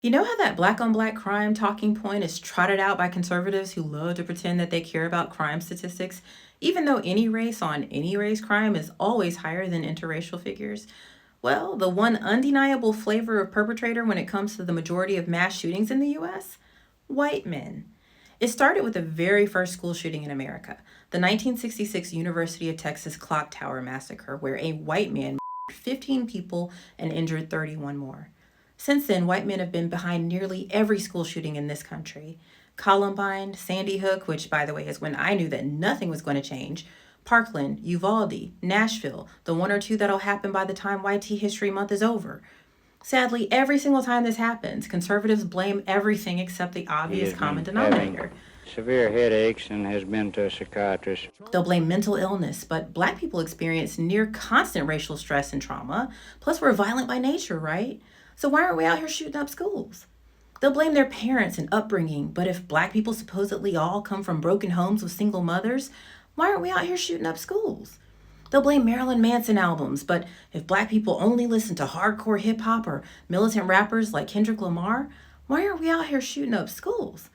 You know how that black on black crime talking point is trotted out by conservatives who love to pretend that they care about crime statistics, even though any race on any race crime is always higher than interracial figures? Well, the one undeniable flavor of perpetrator when it comes to the majority of mass shootings in the US? White men. It started with the very first school shooting in America, the 1966 University of Texas Clocktower massacre, where a white man murdered 15 people and injured 31 more. Since then, white men have been behind nearly every school shooting in this country. Columbine, Sandy Hook, which, by the way, is when I knew that nothing was going to change, Parkland, Uvalde, Nashville, the one or two that'll happen by the time YT History Month is over. Sadly, every single time this happens, conservatives blame everything except the He obvious has common been having denominator. severe headaches and has been to a psychiatrist. They'll blame mental illness, but black people experience near constant racial stress and trauma. Plus, we're violent by nature, right? So why aren't we out here shooting up schools? They'll blame their parents and upbringing, but if black people supposedly all come from broken homes with single mothers, why aren't we out here shooting up schools? They'll blame Marilyn Manson albums, but if black people only listen to hardcore hip hop or militant rappers like Kendrick Lamar, why aren't we out here shooting up schools?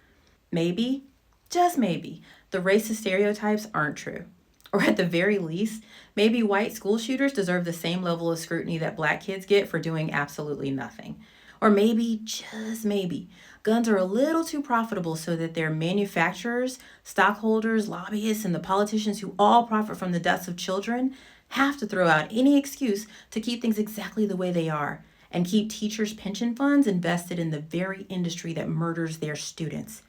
Maybe, just maybe, the racist stereotypes aren't true. Or at the very least, maybe white school shooters deserve the same level of scrutiny that black kids get for doing absolutely nothing. Or maybe, just maybe, guns are a little too profitable so that their manufacturers, stockholders, lobbyists, and the politicians who all profit from the deaths of children have to throw out any excuse to keep things exactly the way they are and keep teachers' pension funds invested in the very industry that murders their students.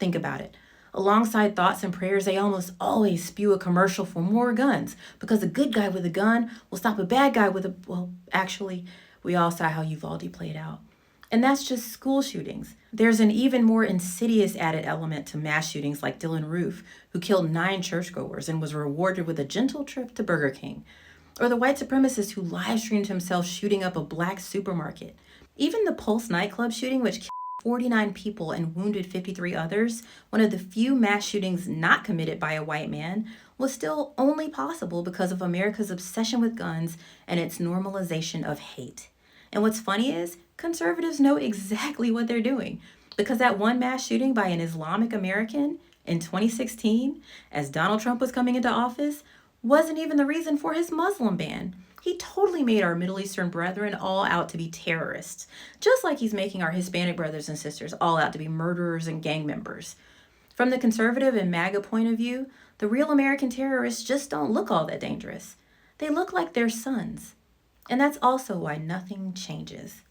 Think about it. Alongside thoughts and prayers, they almost always spew a commercial for more guns because a good guy with a gun will stop a bad guy with a. Well, actually, we all saw how Uvalde played out. And that's just school shootings. There's an even more insidious added element to mass shootings like Dylan Roof, who killed 9 churchgoers and was rewarded with a gentle trip to Burger King. Or the white supremacist who live streamed himself shooting up a black supermarket. Even the Pulse nightclub shooting, which 49 people and wounded 53 others, one of the few mass shootings not committed by a white man, was still only possible because of America's obsession with guns and its normalization of hate. And what's funny is, conservatives know exactly what they're doing because that one mass shooting by an Islamic American in 2016, as Donald Trump was coming into office, wasn't even the reason for his Muslim ban. He totally made our Middle Eastern brethren all out to be terrorists, just like he's making our Hispanic brothers and sisters all out to be murderers and gang members. From the conservative and MAGA point of view, the real American terrorists just don't look all that dangerous. They look like their sons. And that's also why nothing changes.